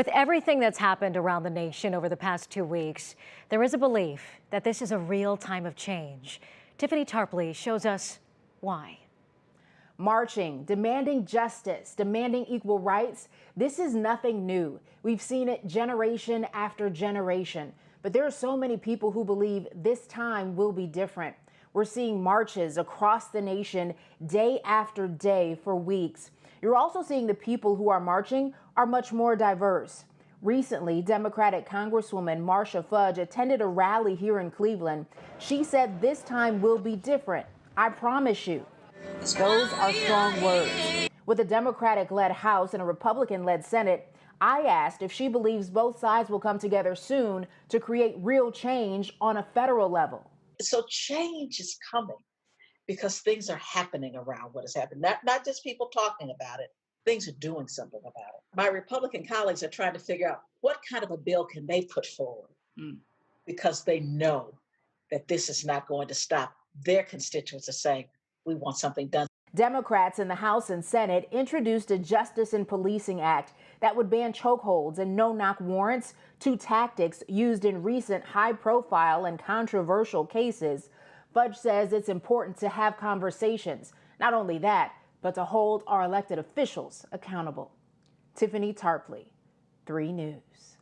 With everything that's happened around the nation over the past 2 weeks, there is a belief that this is a real time of change. Tiffany Tarpley shows us why. Marching, demanding justice, demanding equal rights. This is nothing new. We've seen it generation after generation. But there are so many people who believe this time will be different. We're seeing marches across the nation day after day for weeks. You're also seeing the people who are marching are much more diverse. Recently, Democratic Congresswoman Marcia Fudge attended a rally here in Cleveland. She said this time will be different. I promise you. Those are strong words. With a Democratic-led House and a Republican-led Senate, I asked if she believes both sides will come together soon to create real change on a federal level. So change is coming because things are happening around what has happened. Not just people talking about it, things are doing something about it. My Republican colleagues are trying to figure out what kind of a bill can they put forward because they know that this is not going to stop. Their constituents are saying, we want something done. Democrats in the House and Senate introduced a Justice in Policing Act that would ban chokeholds and no-knock warrants, two tactics used in recent high-profile and controversial cases. Fudge says it's important to have conversations. Not only that, but to hold our elected officials accountable. Tiffany Tarpley, 3 News.